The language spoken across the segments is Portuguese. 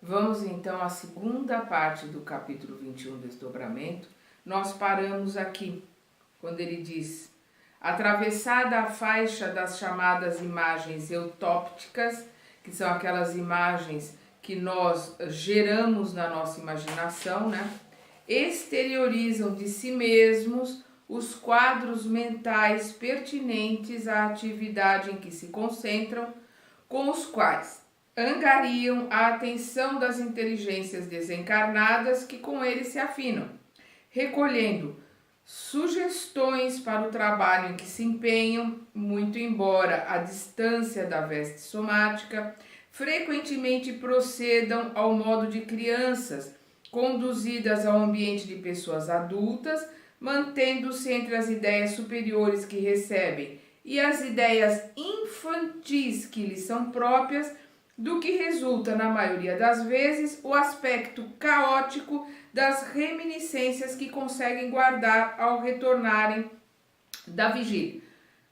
Vamos então à segunda parte do capítulo 21, Desdobramento. Nós paramos aqui, quando ele diz: atravessada a faixa das chamadas imagens eutópticas, que são aquelas imagens que nós geramos na nossa imaginação, né? Exteriorizam de si mesmos os quadros mentais pertinentes à atividade em que se concentram, com os quais angariam a atenção das inteligências desencarnadas que com eles se afinam, recolhendo sugestões para o trabalho em que se empenham, muito embora à distância da veste somática, frequentemente procedam ao modo de crianças, conduzidas ao ambiente de pessoas adultas, mantendo-se entre as ideias superiores que recebem e as ideias infantis que lhes são próprias, do que resulta, na maioria das vezes, o aspecto caótico das reminiscências que conseguem guardar ao retornarem da vigília.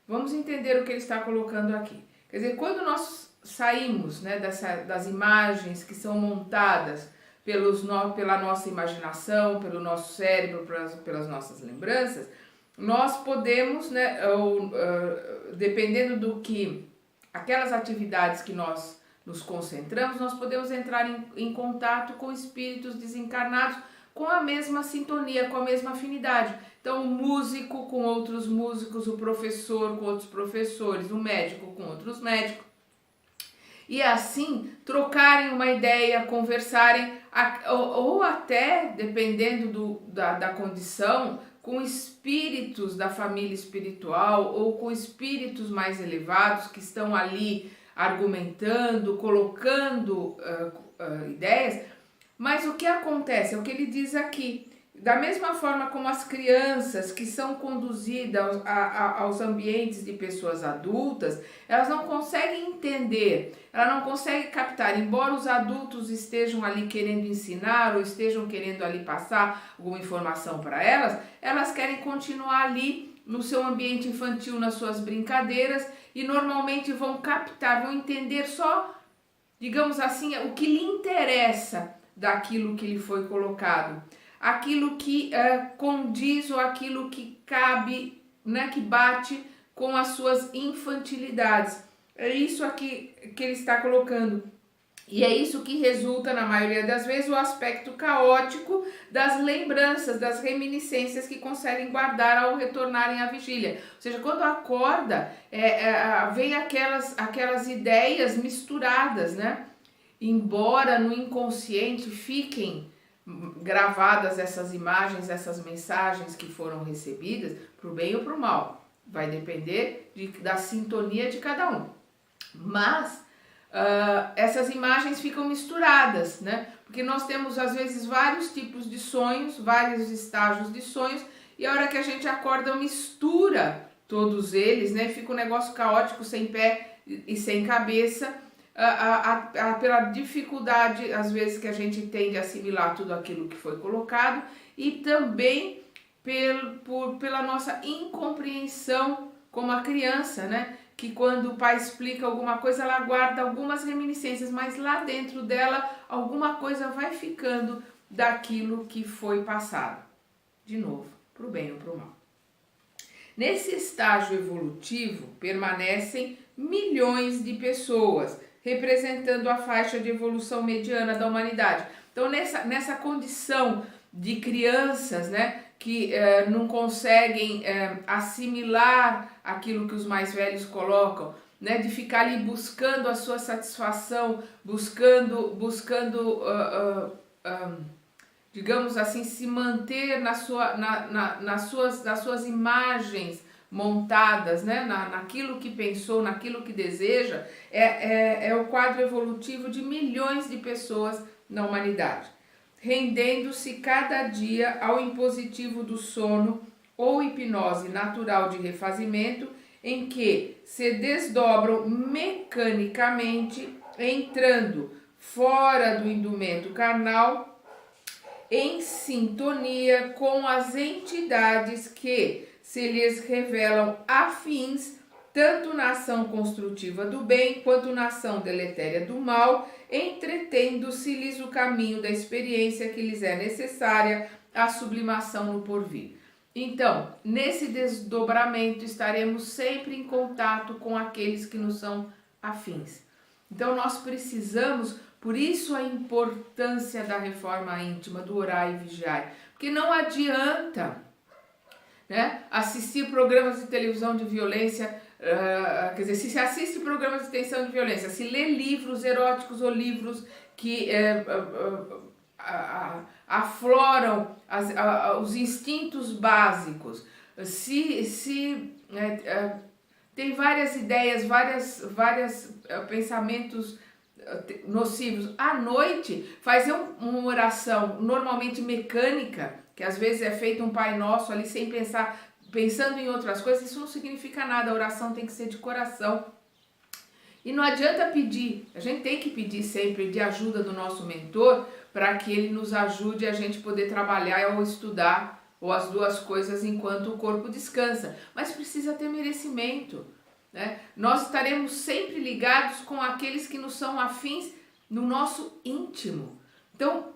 Vamos entender o que ele está colocando aqui. Quer dizer, quando nós saímos, né, das imagens que são montadas pela nossa imaginação, pelo nosso cérebro, pelas nossas lembranças, nós podemos, né, dependendo do que aquelas atividades que nós nos concentramos, nós podemos entrar em contato com espíritos desencarnados com a mesma sintonia, com a mesma afinidade. Então, o músico com outros músicos, o professor com outros professores, o médico com outros médicos. E assim, trocarem uma ideia, conversarem, ou até, dependendo da condição, com espíritos da família espiritual ou com espíritos mais elevados que estão ali argumentando, colocando ideias. Mas o que acontece? É o que ele diz aqui. Da mesma forma como as crianças que são conduzidas aos ambientes de pessoas adultas, elas não conseguem entender, elas não conseguem captar, embora os adultos estejam ali querendo ensinar ou estejam querendo ali passar alguma informação para elas, elas querem continuar ali no seu ambiente infantil, nas suas brincadeiras, e normalmente vão captar, vão entender só, digamos assim, o que lhe interessa daquilo que lhe foi colocado, aquilo que condiz ou aquilo que cabe, né, que bate com as suas infantilidades. É isso aqui que ele está colocando. E é isso que resulta, na maioria das vezes, o aspecto caótico das lembranças, das reminiscências que conseguem guardar ao retornarem à vigília. Ou seja, quando acorda, vem aquelas ideias misturadas, né? Embora no inconsciente fiquem gravadas essas imagens, essas mensagens que foram recebidas, para o bem ou para o mal. Vai depender da sintonia de cada um. Mas essas imagens ficam misturadas, né? Porque nós temos às vezes vários tipos de sonhos, vários estágios de sonhos, e a hora que a gente acorda mistura todos eles, né? Fica um negócio caótico, sem pé e sem cabeça, pela dificuldade às vezes que a gente tem de assimilar tudo aquilo que foi colocado, e também pela nossa incompreensão como a criança, né? Que quando o pai explica alguma coisa, ela guarda algumas reminiscências, mas lá dentro dela alguma coisa vai ficando daquilo que foi passado. De novo, para o bem ou para o mal. Nesse estágio evolutivo permanecem milhões de pessoas, representando a faixa de evolução mediana da humanidade. Então, nessa condição de crianças, né, que não conseguem assimilar aquilo que os mais velhos colocam, né, de ficar ali buscando a sua satisfação, buscando digamos assim, se manter nas suas imagens montadas, né, naquilo que pensou, naquilo que deseja, é o quadro evolutivo de milhões de pessoas na humanidade, rendendo-se cada dia ao impositivo do sono ou hipnose natural de refazimento, em que se desdobram mecanicamente, entrando fora do indumento carnal, em sintonia com as entidades que se lhes revelam afins, tanto na ação construtiva do bem, quanto na ação deletéria do mal, entretendo-se-lhes o caminho da experiência que lhes é necessária à sublimação no porvir. Então, nesse desdobramento, estaremos sempre em contato com aqueles que nos são afins. Então, nós precisamos, por isso a importância da reforma íntima, do orar e vigiar, porque não adianta, né, assistir programas de televisão de violência, quer dizer, se assiste programas de televisão de violência, se lê livros eróticos ou livros que afloram os instintos básicos, tem várias ideias, várias pensamentos nocivos. À noite, fazer uma oração normalmente mecânica, que às vezes é feito um Pai Nosso ali sem pensar, pensando em outras coisas, isso não significa nada. A oração tem que ser de coração. E não adianta pedir, a gente tem que pedir sempre de ajuda do nosso mentor para que ele nos ajude a gente poder trabalhar ou estudar, ou as duas coisas enquanto o corpo descansa. Mas precisa ter merecimento, né? Nós estaremos sempre ligados com aqueles que nos são afins no nosso íntimo. Então,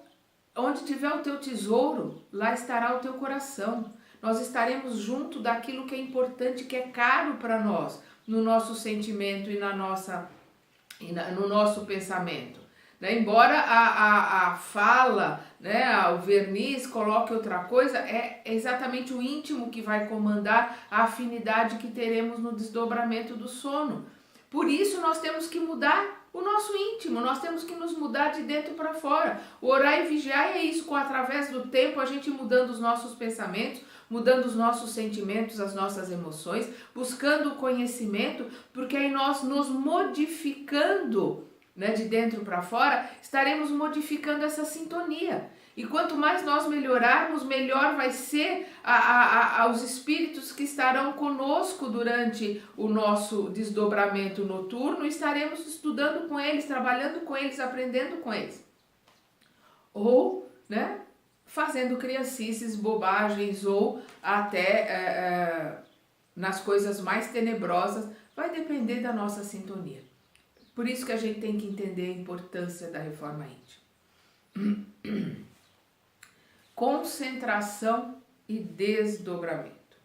onde tiver o teu tesouro, lá estará o teu coração. Nós estaremos junto daquilo que é importante, que é caro para nós, no nosso sentimento e no nosso pensamento. Né? Embora a fala, né, o verniz coloque outra coisa, é exatamente o íntimo que vai comandar a afinidade que teremos no desdobramento do sono. Por isso nós temos que mudar o nosso íntimo, nós temos que nos mudar de dentro para fora. O orar e vigiar é isso, através do tempo a gente mudando os nossos pensamentos, mudando os nossos sentimentos, as nossas emoções, buscando o conhecimento, porque aí nós nos modificando, né, de dentro para fora, estaremos modificando essa sintonia. E quanto mais nós melhorarmos, melhor vai ser aos espíritos que estarão conosco durante o nosso desdobramento noturno. Estaremos estudando com eles, trabalhando com eles, aprendendo com eles. Ou, né, fazendo criancices, bobagens, ou até nas coisas mais tenebrosas. Vai depender da nossa sintonia. Por isso que a gente tem que entender a importância da reforma íntima. Concentração e desdobramento.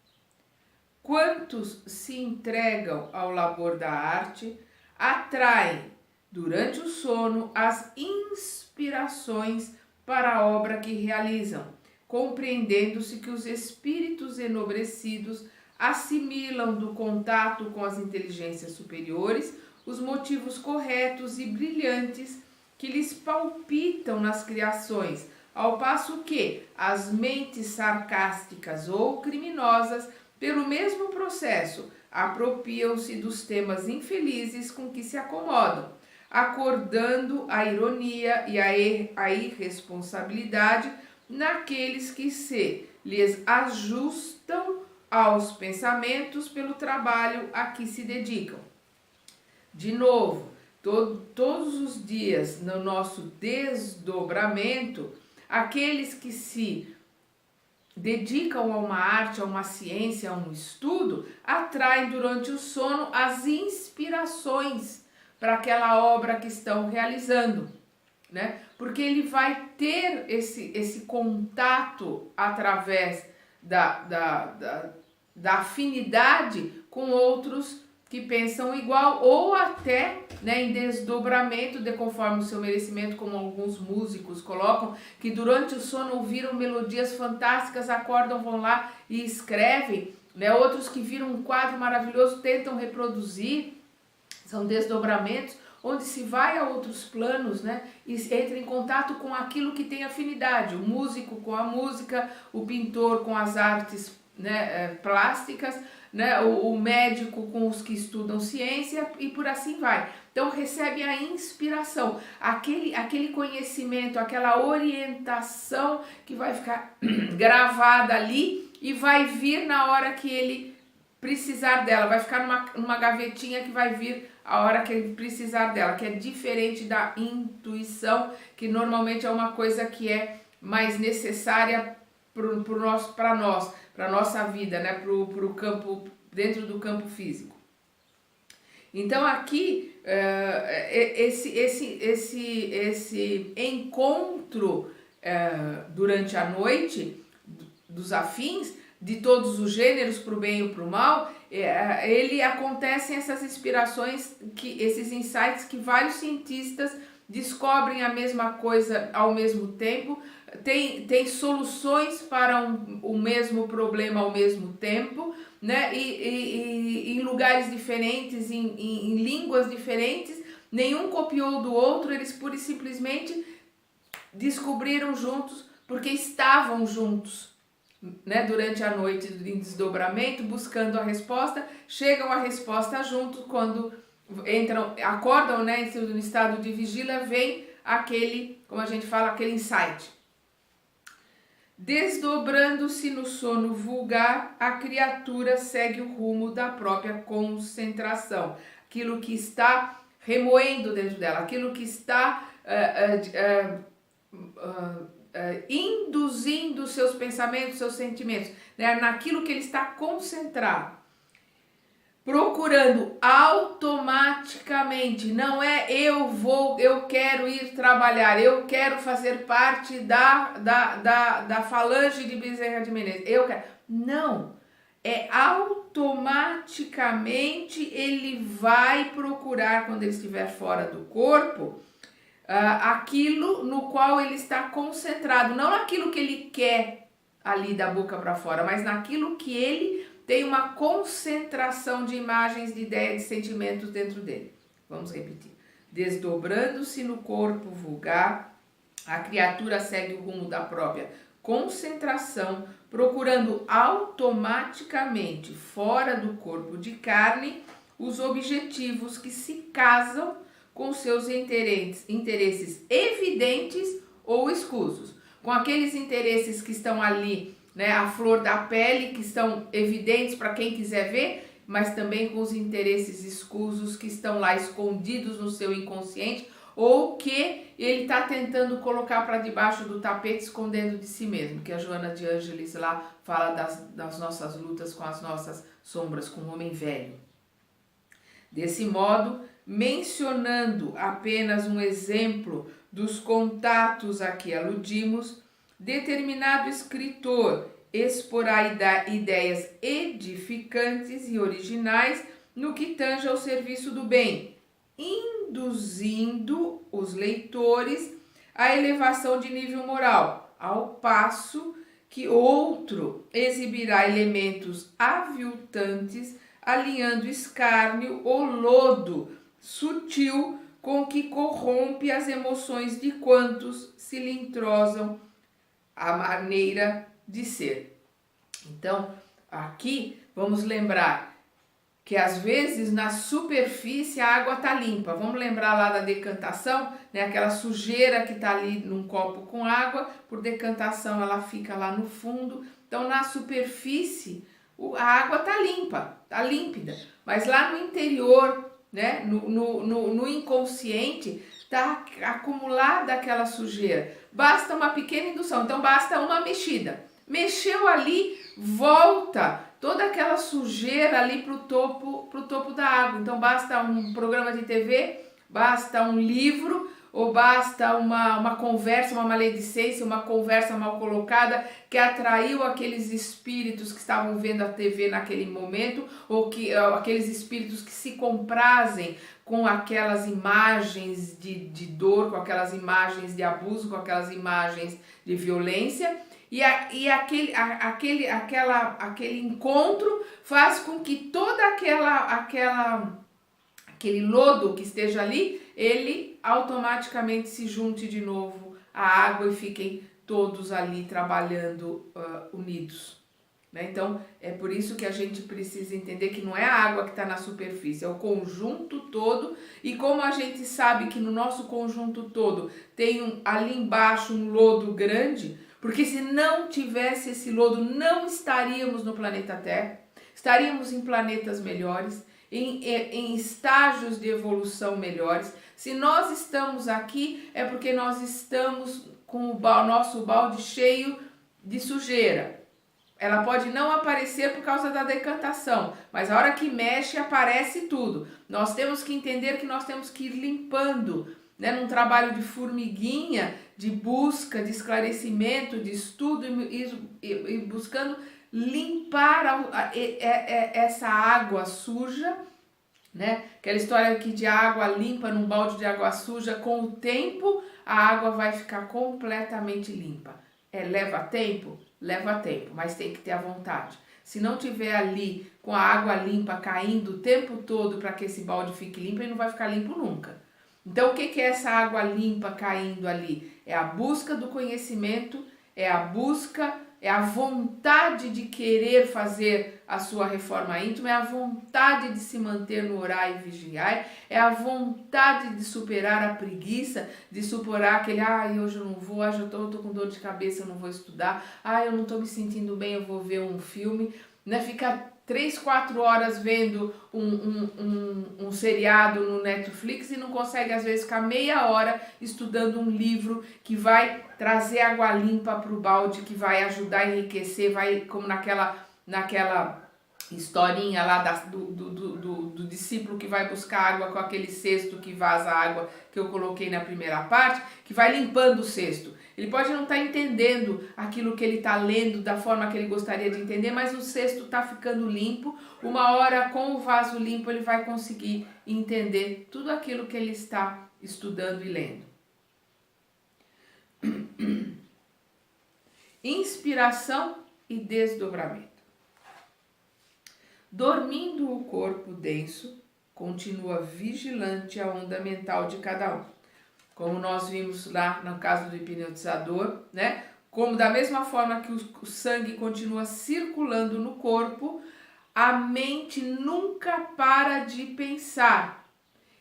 Quantos se entregam ao labor da arte atraem, durante o sono, as inspirações para a obra que realizam, compreendendo-se que os espíritos enobrecidos assimilam do contato com as inteligências superiores os motivos corretos e brilhantes que lhes palpitam nas criações, ao passo que as mentes sarcásticas ou criminosas, pelo mesmo processo, apropriam-se dos temas infelizes com que se acomodam, acordando a ironia e a irresponsabilidade naqueles que se lhes ajustam aos pensamentos pelo trabalho a que se dedicam. De novo, todos os dias no nosso desdobramento, aqueles que se dedicam a uma arte, a uma ciência, a um estudo, atraem durante o sono as inspirações para aquela obra que estão realizando, né? Porque ele vai ter esse contato através da afinidade com outros que pensam igual, ou até, né, em desdobramento, conforme o seu merecimento, como alguns músicos colocam, que durante o sono ouviram melodias fantásticas, acordam, vão lá e escrevem, né? Outros que viram um quadro maravilhoso tentam reproduzir, são desdobramentos, onde se vai a outros planos, né, e entra em contato com aquilo que tem afinidade, o músico com a música, o pintor com as artes, né, plásticas, né, o médico com os que estudam ciência e por assim vai. Então recebe a inspiração, aquele conhecimento, aquela orientação que vai ficar gravada ali e vai vir na hora que ele precisar dela, vai ficar numa gavetinha que vai vir a hora que ele precisar dela, que é diferente da intuição, que normalmente é uma coisa que é mais necessária para nós, para nossa vida, né? Pro campo, dentro do campo físico. Então aqui esse encontro durante a noite dos afins, de todos os gêneros, para o bem e para o mal, ele acontecem essas inspirações, esses insights que vários cientistas descobrem a mesma coisa ao mesmo tempo, tem soluções para o mesmo problema ao mesmo tempo, né? E em lugares diferentes, em línguas diferentes, nenhum copiou do outro, eles pura e simplesmente descobriram juntos, porque estavam juntos, né, durante a noite em desdobramento, buscando a resposta, chegam à resposta juntos, quando entram, acordam, né, no estado de vigília, vem aquele, como a gente fala, aquele insight. Desdobrando-se no sono vulgar, a criatura segue o rumo da própria concentração, aquilo que está remoendo dentro dela, aquilo que está induzindo seus pensamentos, seus sentimentos, né, naquilo que ele está concentrado, procurando automaticamente. Não é eu quero ir trabalhar, eu quero fazer parte da falange de Bezerra de Menezes, eu quero. Não, é automaticamente ele vai procurar, quando ele estiver fora do corpo, aquilo no qual ele está concentrado, não naquilo que ele quer ali da boca para fora, mas naquilo que ele tem uma concentração de imagens, de ideias, de sentimentos dentro dele. Vamos repetir. Desdobrando-se no corpo vulgar, a criatura segue o rumo da própria concentração, procurando automaticamente, fora do corpo de carne, os objetivos que se casam com seus interesses evidentes ou escusos, com aqueles interesses que estão ali, né, à flor da pele, que estão evidentes para quem quiser ver, mas também com os interesses escusos que estão lá escondidos no seu inconsciente, ou que ele está tentando colocar para debaixo do tapete, escondendo de si mesmo, que a Joana de Ângeles lá fala das nossas lutas com as nossas sombras, com o homem velho. Desse modo, mencionando apenas um exemplo dos contatos a que aludimos, determinado escritor exporá ideias edificantes e originais no que tange ao serviço do bem, induzindo os leitores à elevação de nível moral, ao passo que outro exibirá elementos aviltantes, alinhando escárnio ou lodo sutil com que corrompe as emoções de quantos se lhe entrosam a maneira de ser. Então, aqui vamos lembrar que às vezes na superfície a água está limpa. Vamos lembrar lá da decantação, né? Aquela sujeira que está ali num copo com água, por decantação ela fica lá no fundo. Então, na superfície a água está limpa, está límpida, mas lá no interior, né? No inconsciente, está acumulada aquela sujeira. Basta uma pequena indução, então basta uma mexida. Mexeu ali, volta toda aquela sujeira ali pro topo da água. Então basta um programa de TV, basta um livro, ou basta uma conversa, uma maledicência, uma conversa mal colocada que atraiu aqueles espíritos que estavam vendo a TV naquele momento, ou aqueles espíritos que se comprazem com aquelas imagens de dor, com aquelas imagens de abuso, com aquelas imagens de violência. E aquele encontro faz com que todo aquele lodo que esteja ali, ele automaticamente se junte de novo à água e fiquem todos ali trabalhando unidos. Né? Então, é por isso que a gente precisa entender que não é a água que está na superfície, é o conjunto todo. E como a gente sabe que no nosso conjunto todo tem ali embaixo um lodo grande, porque se não tivesse esse lodo, não estaríamos no planeta Terra, estaríamos em planetas melhores, em estágios de evolução melhores. Se nós estamos aqui, é porque nós estamos com o nosso balde cheio de sujeira. ela pode não aparecer por causa da decantação, mas a hora que mexe aparece tudo. Nós temos que entender que nós temos que ir limpando, né, num trabalho de formiguinha, de busca, de esclarecimento, de estudo e buscando limpar essa água suja, né? Aquela história aqui de água limpa num balde de água suja, com o tempo a água vai ficar completamente limpa. Leva tempo? Leva tempo, mas tem que ter a vontade. Se não tiver ali com a água limpa caindo o tempo todo para que esse balde fique limpo, ele não vai ficar limpo nunca. Então, o que é essa água limpa caindo ali? É a busca do conhecimento, é a busca, é a vontade de querer fazer a sua reforma íntima, é a vontade de se manter no orar e vigiar, é a vontade de superar a preguiça, de superar aquele, hoje eu não vou, hoje eu tô com dor de cabeça, eu não vou estudar, eu não tô me sentindo bem, eu vou ver um filme, né? Ficar 3, 4 horas vendo um seriado no Netflix e não consegue às vezes ficar meia hora estudando um livro que vai trazer água limpa para o balde, que vai ajudar a enriquecer, vai como naquela historinha lá do discípulo que vai buscar água com aquele cesto que vaza água que eu coloquei na primeira parte, que vai limpando o cesto. Ele pode não estar entendendo aquilo que ele está lendo da forma que ele gostaria de entender, mas o cesto está ficando limpo. Uma hora, com o vaso limpo, ele vai conseguir entender tudo aquilo que ele está estudando e lendo. Inspiração e desdobramento. Dormindo o corpo denso, continua vigilante a onda mental de cada um. Como nós vimos lá no caso do hipnotizador, né? Como da mesma forma que o sangue continua circulando no corpo, a mente nunca para de pensar.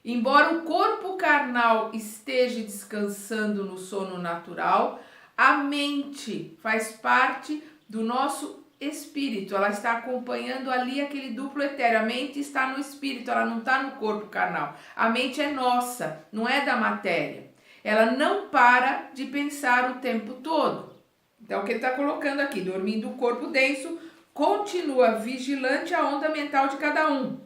Embora o corpo carnal esteja descansando no sono natural, a mente faz parte do nosso espírito, ela está acompanhando ali aquele duplo etéreo. A mente está no espírito, ela não está no corpo carnal. A mente é nossa, não é da matéria. Ela não para de pensar o tempo todo. Então, o que ele está colocando aqui, dormindo o corpo denso, continua vigilante a onda mental de cada um,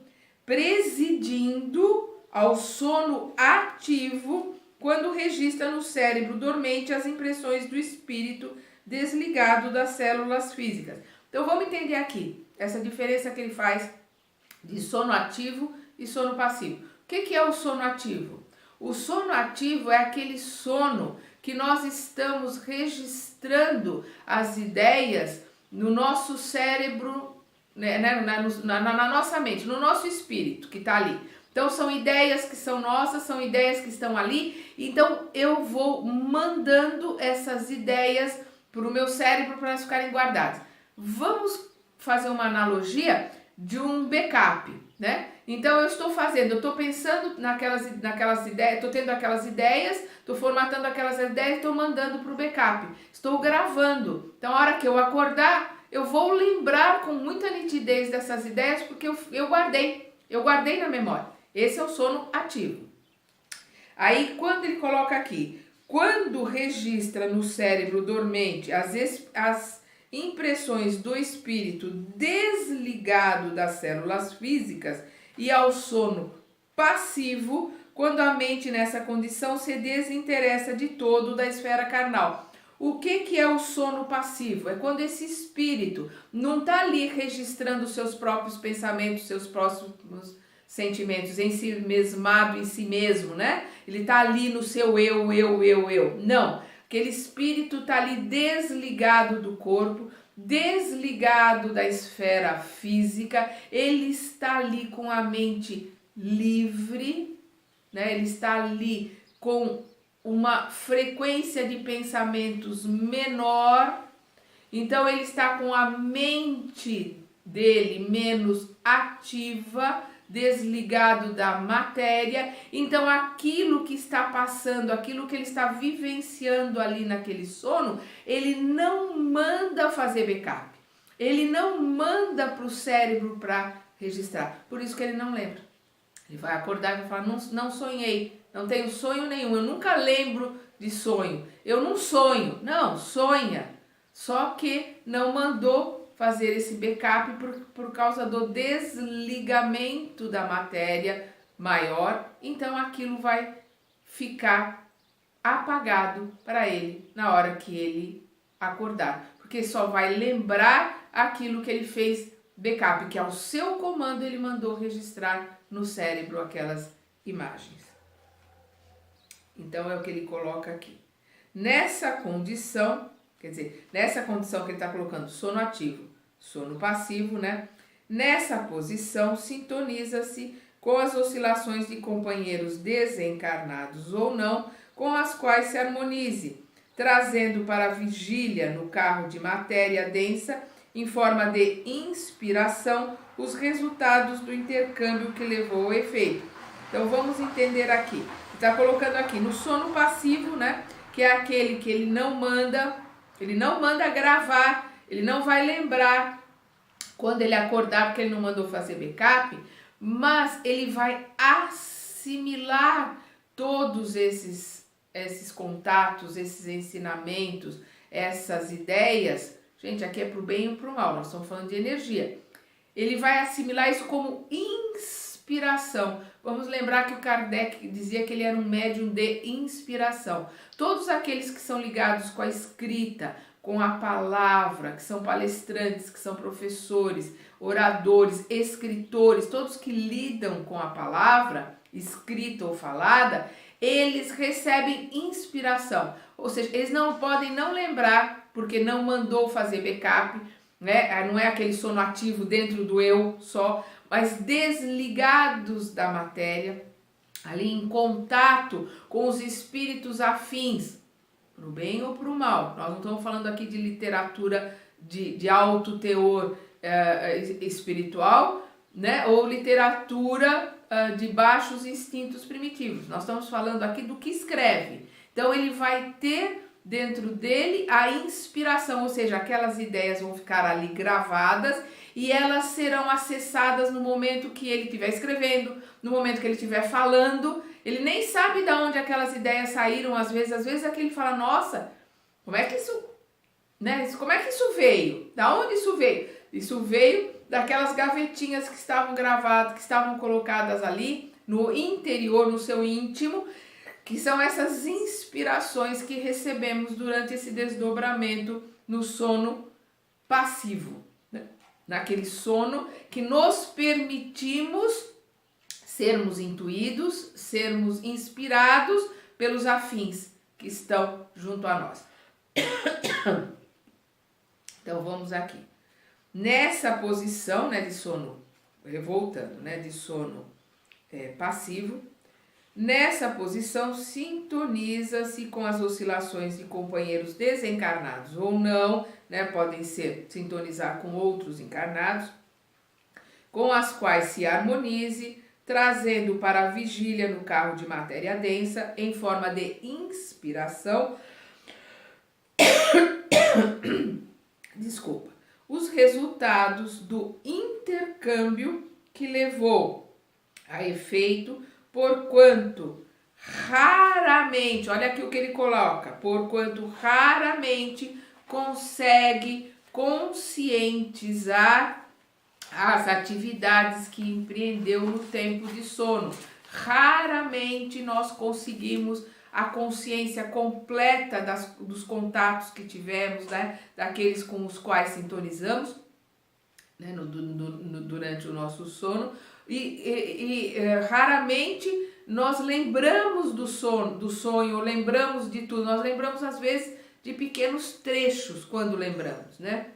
presidindo ao sono ativo quando registra no cérebro dormente as impressões do espírito desligado das células físicas. Então, vamos entender aqui essa diferença que ele faz de sono ativo e sono passivo. O que é o sono ativo? O sono ativo é aquele sono que nós estamos registrando as ideias no nosso cérebro, né, na nossa mente, no nosso espírito que está ali. Então, são ideias que são nossas, são ideias que estão ali. Então, eu vou mandando essas ideias para o meu cérebro para elas ficarem guardadas. Vamos fazer uma analogia de um backup, né? Então, eu estou pensando naquelas ideias, estou tendo aquelas ideias, estou formatando aquelas ideias, estou mandando para o backup. Estou gravando. Então, a hora que eu acordar, eu vou lembrar com muita nitidez dessas ideias, porque eu guardei na memória. Esse é o sono ativo. Aí, quando ele coloca aqui, quando registra no cérebro dormente as impressões do espírito desligado das células físicas e ao sono passivo, quando a mente nessa condição se desinteressa de todo da esfera carnal. O que é o sono passivo? É quando esse espírito não está ali registrando seus próprios pensamentos, seus próximos sentimentos, em si mesmado em si mesmo, né? Ele está ali no seu eu. Não, aquele espírito está ali desligado do corpo, desligado da esfera física, ele está ali com a mente livre, né? Ele está ali com uma frequência de pensamentos menor, então ele está com a mente dele menos ativa, desligado da matéria. Então aquilo que está passando, aquilo que ele está vivenciando ali naquele sono, ele não manda fazer backup, ele não manda para o cérebro para registrar, por isso que ele não lembra. Ele vai acordar e vai falar, não sonhei, não tenho sonho nenhum, eu nunca lembro de sonho, eu não sonho. Não, sonha, só que não mandou fazer esse backup por causa do desligamento da matéria maior, então aquilo vai ficar apagado para ele na hora que ele acordar, porque só vai lembrar aquilo que ele fez backup, que ao seu comando ele mandou registrar no cérebro aquelas imagens. Então é o que ele coloca aqui. Nessa condição, quer dizer, nessa condição que ele está colocando sono ativo, sono passivo, né? Nessa posição, sintoniza-se com as oscilações de companheiros desencarnados ou não, com as quais se harmonize, trazendo para a vigília no carro de matéria densa, em forma de inspiração, os resultados do intercâmbio que levou ao efeito. Então vamos entender aqui. Está colocando aqui no sono passivo, né? Que é aquele que ele não manda gravar, ele não vai lembrar quando ele acordar, porque ele não mandou fazer backup, mas ele vai assimilar todos esses contatos, esses ensinamentos, essas ideias. Gente, aqui é para o bem ou para o mal, nós estamos falando de energia. Ele vai assimilar isso como inspiração. Vamos lembrar que o Kardec dizia que ele era um médium de inspiração. Todos aqueles que são ligados com a escrita, com a palavra, que são palestrantes, que são professores, oradores, escritores, todos que lidam com a palavra, escrita ou falada, eles recebem inspiração. Ou seja, eles não podem não lembrar, porque não mandou fazer backup, né? Não é aquele sono ativo dentro do eu só, mas desligados da matéria, ali em contato com os espíritos afins, para o bem ou para o mal. Nós não estamos falando aqui de literatura de alto teor espiritual, né? Ou literatura de baixos instintos primitivos. Nós estamos falando aqui do que escreve. Então ele vai ter dentro dele a inspiração, ou seja, aquelas ideias vão ficar ali gravadas e elas serão acessadas no momento que ele estiver escrevendo, no momento que ele estiver falando. Ele nem sabe de onde aquelas ideias saíram, às vezes é que ele fala, nossa, como é que isso, né? Como é que isso veio? Da onde isso veio? Isso veio daquelas gavetinhas que estavam gravadas, que estavam colocadas ali no interior, no seu íntimo, que são essas inspirações que recebemos durante esse desdobramento no sono passivo, né? Naquele sono que nos permitimos sermos intuídos, sermos inspirados pelos afins que estão junto a nós. Então vamos aqui. Nessa posição, né, de sono, voltando, né, de sono passivo, nessa posição sintoniza-se com as oscilações de companheiros desencarnados ou não, né, podem ser sintonizar com outros encarnados, com as quais se harmonize, trazendo para a vigília no carro de matéria densa, em forma de inspiração, os resultados do intercâmbio que levou a efeito, porquanto raramente, olha aqui o que ele coloca, porquanto raramente consegue conscientizar as atividades que empreendeu no tempo de sono. Raramente nós conseguimos a consciência completa dos contatos que tivemos, né, daqueles com os quais sintonizamos, né, durante o nosso sono, e raramente nós lembramos do sonho, lembramos de tudo, nós lembramos às vezes de pequenos trechos quando lembramos, né?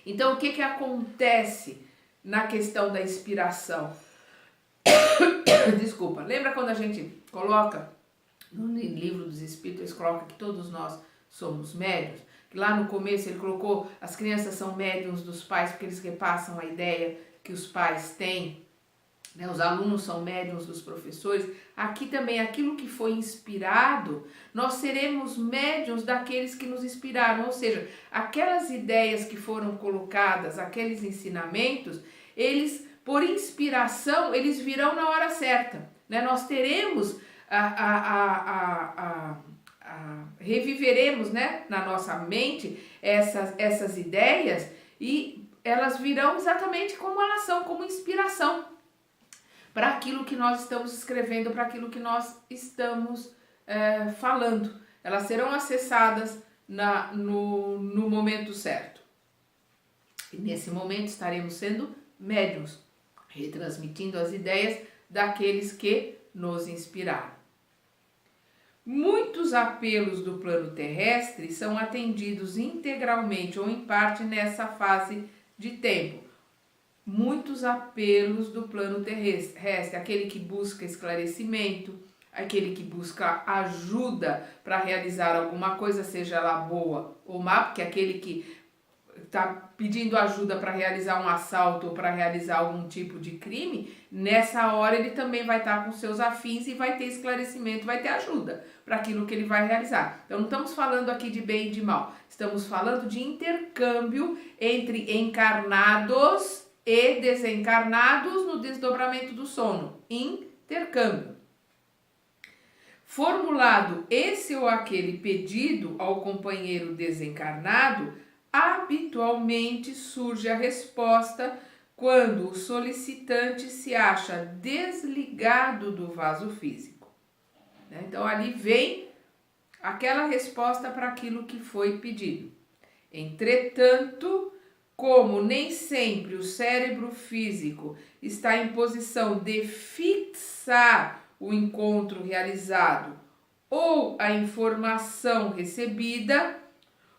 Então, o que acontece na questão da inspiração? Desculpa, lembra quando a gente coloca, no livro dos Espíritos, eles colocam que todos nós somos médiuns? Que lá no começo ele colocou, as crianças são médiuns dos pais, porque eles repassam a ideia que os pais têm, né? Os alunos são médiuns dos professores. Aqui também, aquilo que foi inspirado, nós seremos médiuns daqueles que nos inspiraram, ou seja, aquelas ideias que foram colocadas, aqueles ensinamentos, eles, por inspiração, eles virão na hora certa, né? Nós teremos reviveremos, né, na nossa mente essas ideias, e elas virão exatamente como elas são, como inspiração para aquilo que nós estamos escrevendo, para aquilo que nós estamos falando. Elas serão acessadas no momento certo. E nesse momento estaremos sendo médiuns, retransmitindo as ideias daqueles que nos inspiraram. Muitos apelos do plano terrestre são atendidos integralmente ou em parte nessa fase de tempo. Muitos apelos do plano terrestre, aquele que busca esclarecimento, aquele que busca ajuda para realizar alguma coisa, seja ela boa ou má, porque aquele que está pedindo ajuda para realizar um assalto ou para realizar algum tipo de crime, nessa hora ele também vai estar com seus afins e vai ter esclarecimento, vai ter ajuda para aquilo que ele vai realizar. Então não estamos falando aqui de bem e de mal, estamos falando de intercâmbio entre encarnados e desencarnados no desdobramento do sono. Intercâmbio. Formulado esse ou aquele pedido ao companheiro desencarnado, habitualmente surge a resposta quando o solicitante se acha desligado do vaso físico. Então ali vem aquela resposta para aquilo que foi pedido. Entretanto, como nem sempre o cérebro físico está em posição de fixar o encontro realizado ou a informação recebida,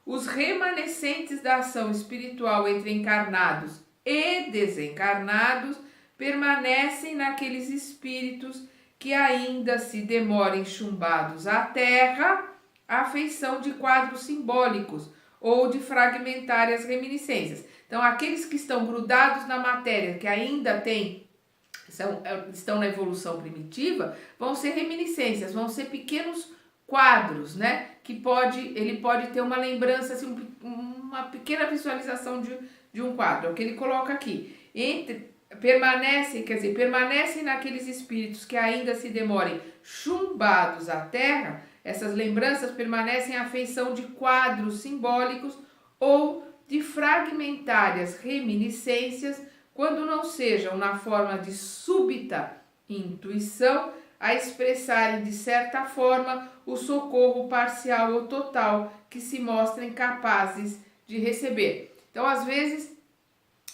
os remanescentes da ação espiritual entre encarnados e desencarnados permanecem naqueles espíritos que ainda se demorem chumbados à terra, à feição de quadros simbólicos ou de fragmentárias reminiscências. Então, aqueles que estão grudados na matéria, que ainda estão na evolução primitiva, vão ser reminiscências, vão ser pequenos quadros, né? Que ele pode ter uma lembrança, assim, uma pequena visualização de um quadro, é o que ele coloca aqui. Permanecem naqueles espíritos que ainda se demorem chumbados à terra, essas lembranças permanecem à feição de quadros simbólicos ou de fragmentárias reminiscências, quando não sejam na forma de súbita intuição, a expressarem de certa forma o socorro parcial ou total que se mostrem capazes de receber. Então, às vezes,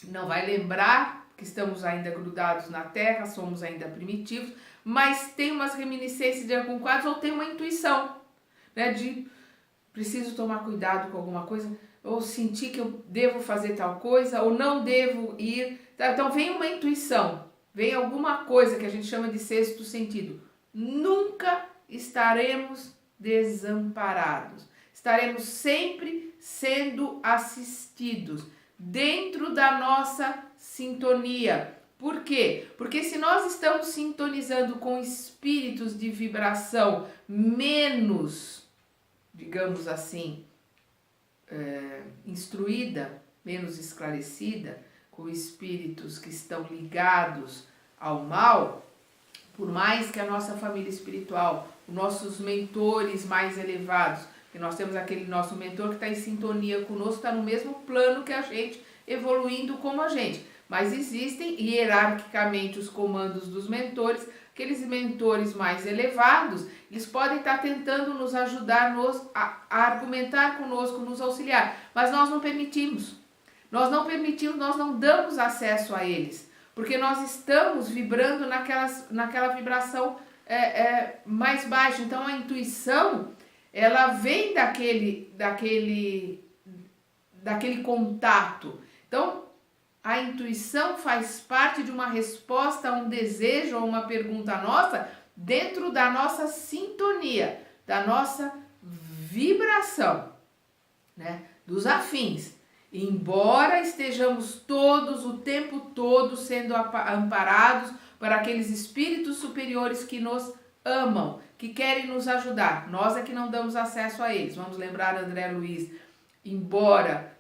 não vai lembrar que estamos ainda grudados na terra, somos ainda primitivos, mas tem umas reminiscências de algum quadro ou tem uma intuição, né, de preciso tomar cuidado com alguma coisa, ou sentir que eu devo fazer tal coisa, ou não devo ir. Então, vem uma intuição, vem alguma coisa que a gente chama de sexto sentido. Nunca estaremos desamparados. Estaremos sempre sendo assistidos dentro da nossa sintonia. Por quê? Porque se nós estamos sintonizando com espíritos de vibração menos, digamos assim, instruída, menos esclarecida, com espíritos que estão ligados ao mal, por mais que a nossa família espiritual, os nossos mentores mais elevados, que nós temos aquele nosso mentor que está em sintonia conosco, está no mesmo plano que a gente, evoluindo como a gente. Mas existem hierarquicamente os comandos dos mentores, aqueles mentores mais elevados, eles podem estar tentando nos ajudar, a argumentar conosco, nos auxiliar, mas nós não permitimos. Nós não damos acesso a eles, porque nós estamos vibrando naquela vibração mais baixa. Então a intuição, ela vem daquele contato. Então a intuição faz parte de uma resposta a um desejo, a uma pergunta nossa, dentro da nossa sintonia, da nossa vibração, né? Dos afins. Embora estejamos todos, o tempo todo, sendo amparados por aqueles espíritos superiores que nos amam, que querem nos ajudar, nós é que não damos acesso a eles. Vamos lembrar André Luiz, embora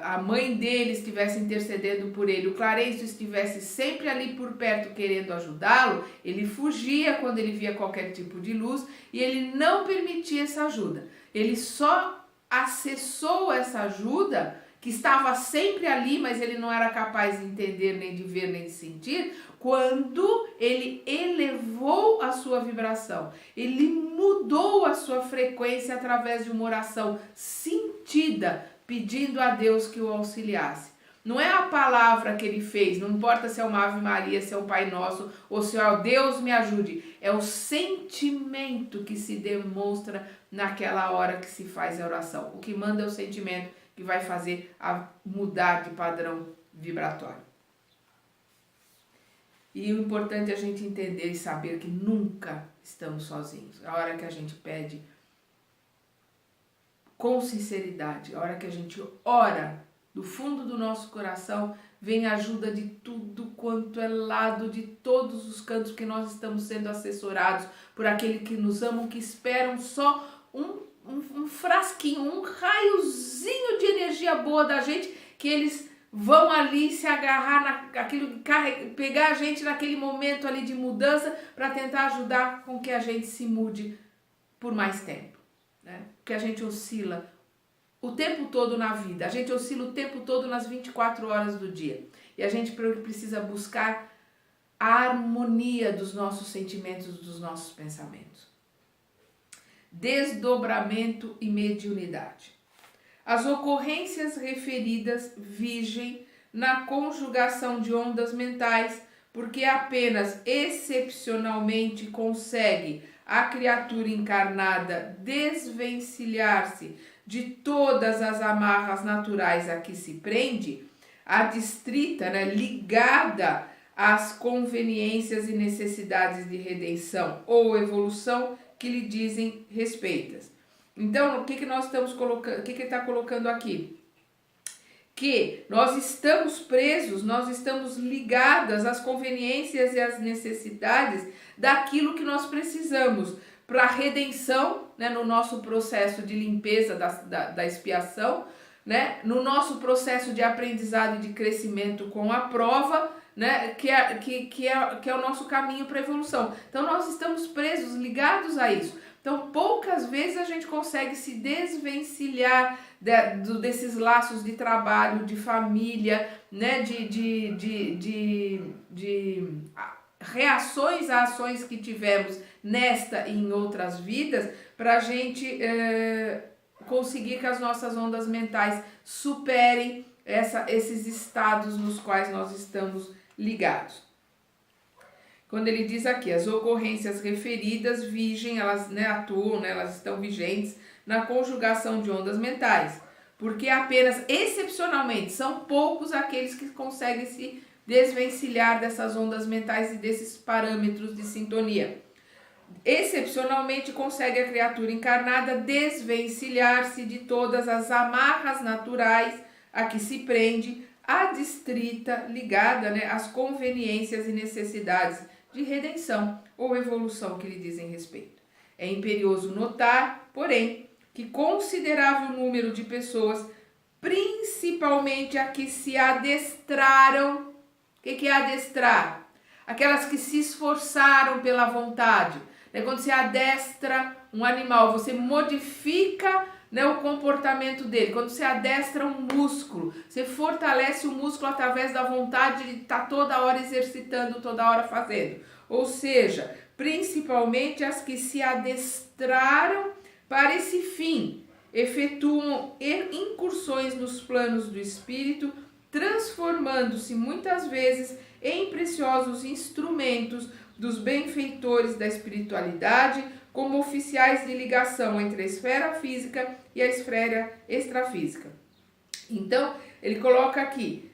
a mãe dele estivesse intercedendo por ele, o Clarencio estivesse sempre ali por perto querendo ajudá-lo, ele fugia quando ele via qualquer tipo de luz e ele não permitia essa ajuda. Ele só acessou essa ajuda que estava sempre ali, mas ele não era capaz de entender, nem de ver, nem de sentir, quando ele elevou a sua vibração, ele mudou a sua frequência através de uma oração sentida, pedindo a Deus que o auxiliasse. Não é a palavra que ele fez, não importa se é uma Ave Maria, se é o Pai Nosso, ou se é o Deus me ajude, é o sentimento que se demonstra naquela hora que se faz a oração. O que manda é o sentimento que vai fazer a mudar de padrão vibratório. E o importante é a gente entender e saber que nunca estamos sozinhos. A hora que a gente pede com sinceridade, a hora que a gente ora do fundo do nosso coração, vem a ajuda de tudo quanto é lado, de todos os cantos que nós estamos sendo assessorados por aquele que nos amam, que esperam só um frasquinho, um raiozinho de energia boa da gente, que eles vão ali se agarrar naquilo, pegar a gente naquele momento ali de mudança para tentar ajudar com que a gente se mude por mais tempo, né? Porque a gente oscila o tempo todo na vida, a gente oscila o tempo todo nas 24 horas do dia. E a gente precisa buscar a harmonia dos nossos sentimentos, dos nossos pensamentos. Desdobramento e mediunidade. As ocorrências referidas vigem na conjugação de ondas mentais, porque apenas excepcionalmente consegue a criatura encarnada desvencilhar-se de todas as amarras naturais a que se prende, adstrita, né, ligada às conveniências e necessidades de redenção ou evolução que lhe dizem respeitas. Então, o que nós estamos colocando, o que ele está colocando aqui? Que nós estamos presos, nós estamos ligadas às conveniências e às necessidades daquilo que nós precisamos para a redenção, né, no nosso processo de limpeza da expiação, né, no nosso processo de aprendizado e de crescimento com a prova, né, que é o nosso caminho para a evolução. Então, nós estamos presos, ligados a isso. Então, poucas vezes a gente consegue se desvencilhar desses laços de trabalho, de família, né, de reações a ações que tivemos nesta e em outras vidas, para a gente conseguir que as nossas ondas mentais superem esses estados nos quais nós estamos ligados. Quando ele diz aqui, as ocorrências referidas vigem, elas, né, atuam, né, elas estão vigentes na conjugação de ondas mentais, porque apenas excepcionalmente são poucos aqueles que conseguem se desvencilhar dessas ondas mentais e desses parâmetros de sintonia. Excepcionalmente consegue a criatura encarnada desvencilhar-se de todas as amarras naturais a que se prende, adstrita, ligada, né, às conveniências e necessidades de redenção ou evolução que lhe dizem respeito. É imperioso notar, porém, que considerável número de pessoas, principalmente a que se adestraram. O que é adestrar? Aquelas que se esforçaram pela vontade. Quando você adestra um animal, você modifica, né, o comportamento dele. Quando você adestra um músculo, você fortalece o músculo através da vontade de estar toda hora exercitando, toda hora fazendo. Ou seja, principalmente as que se adestraram para esse fim, efetuam incursões nos planos do espírito, transformando-se muitas vezes em preciosos instrumentos dos benfeitores da espiritualidade, como oficiais de ligação entre a esfera física e a esfera extrafísica. Então, ele coloca aqui,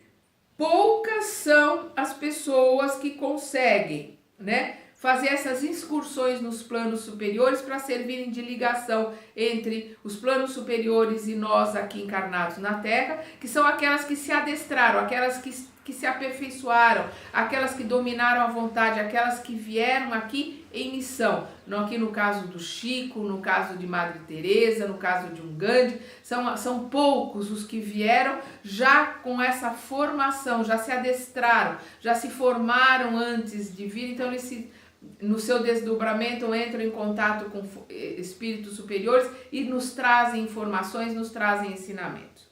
poucas são as pessoas que conseguem, né, fazer essas excursões nos planos superiores para servirem de ligação entre os planos superiores e nós aqui encarnados na Terra, que são aquelas que se adestraram, aquelas que se aperfeiçoaram, aquelas que dominaram a vontade, aquelas que vieram aqui em missão. Aqui no caso do Chico, no caso de Madre Teresa, no caso de um Gandhi, são poucos os que vieram já com essa formação, já se adestraram, já se formaram antes de vir, então eles no seu desdobramento entram em contato com espíritos superiores e nos trazem informações, nos trazem ensinamentos.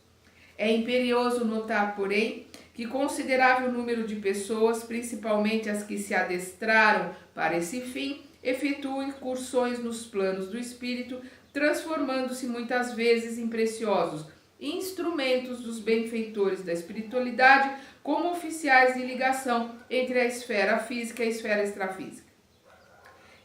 É imperioso notar, porém, que considerável número de pessoas, principalmente as que se adestraram para esse fim, efetuam incursões nos planos do espírito, transformando-se muitas vezes em preciosos instrumentos dos benfeitores da espiritualidade, como oficiais de ligação entre a esfera física e a esfera extrafísica.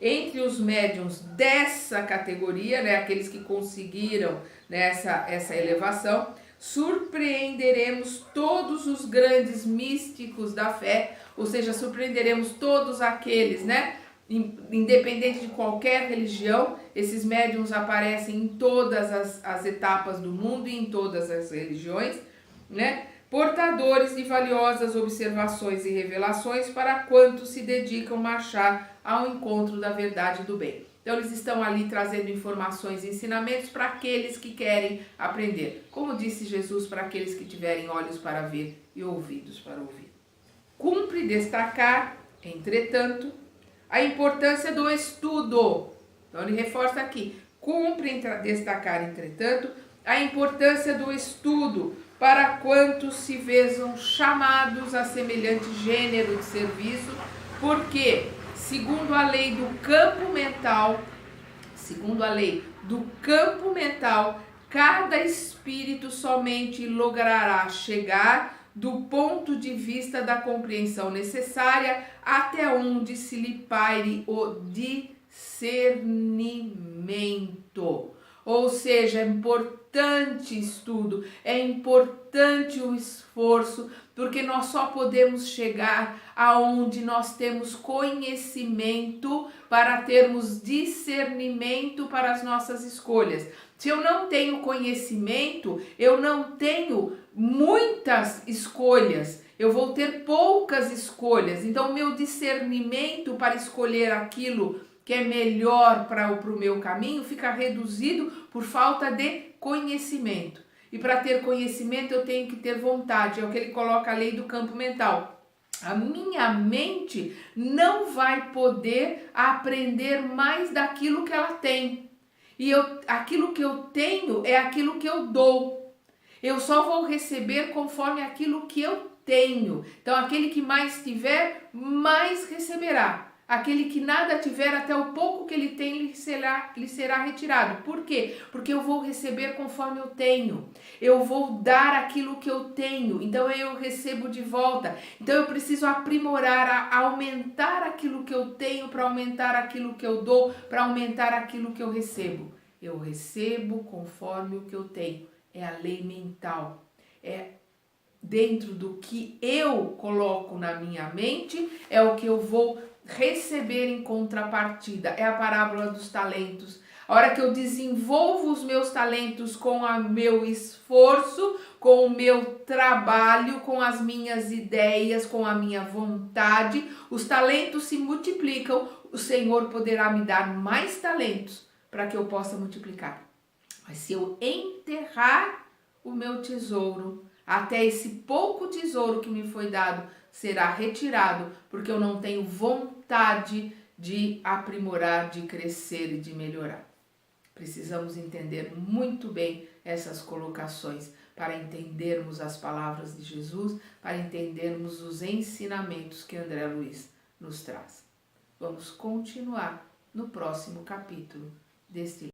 Entre os médiuns dessa categoria, né, aqueles que conseguiram, né, essa elevação, surpreenderemos todos os grandes místicos da fé, ou seja, surpreenderemos todos aqueles, né, independente de qualquer religião. Esses médiuns aparecem em todas as etapas do mundo e em todas as religiões, né, portadores de valiosas observações e revelações para quantos se dedicam a marchar ao encontro da verdade e do bem. Então eles estão ali trazendo informações e ensinamentos para aqueles que querem aprender. Como disse Jesus, para aqueles que tiverem olhos para ver e ouvidos para ouvir. Cumpre destacar, entretanto, a importância do estudo. Então ele reforça aqui, cumpre destacar, entretanto, a importância do estudo para quantos se vejam chamados a semelhante gênero de serviço, porque, segundo a lei do campo mental, cada espírito somente logrará chegar do ponto de vista da compreensão necessária até onde se lhe paire o discernimento. Ou seja, é importante estudo, é importante o esforço, porque nós só podemos chegar aonde nós temos conhecimento para termos discernimento para as nossas escolhas. Se eu não tenho conhecimento, eu não tenho muitas escolhas, eu vou ter poucas escolhas. Então, o meu discernimento para escolher aquilo que é melhor para o meu caminho fica reduzido por falta de conhecimento. E para ter conhecimento eu tenho que ter vontade, é o que ele coloca a lei do campo mental. A minha mente não vai poder aprender mais daquilo que ela tem. E aquilo que eu tenho é aquilo que eu dou. Eu só vou receber conforme aquilo que eu tenho. Então, aquele que mais tiver, mais receberá. Aquele que nada tiver, até o pouco que ele tem, lhe será retirado. Por quê? Porque eu vou receber conforme eu tenho. Eu vou dar aquilo que eu tenho. Então eu recebo de volta. Então eu preciso aprimorar, aumentar aquilo que eu tenho para aumentar aquilo que eu dou, para aumentar aquilo que eu recebo. Eu recebo conforme o que eu tenho. É a lei mental. É dentro do que eu coloco na minha mente, é o que eu vou receber em contrapartida. É a parábola dos talentos. A hora que eu desenvolvo os meus talentos com o meu esforço, com o meu trabalho, com as minhas ideias, com a minha vontade, os talentos se multiplicam. O Senhor poderá me dar mais talentos para que eu possa multiplicar. Mas se eu enterrar o meu tesouro, até esse pouco tesouro que me foi dado será retirado, porque eu não tenho vontade de aprimorar, de crescer e de melhorar. Precisamos entender muito bem essas colocações para entendermos as palavras de Jesus, para entendermos os ensinamentos que André Luiz nos traz. Vamos continuar no próximo capítulo deste livro.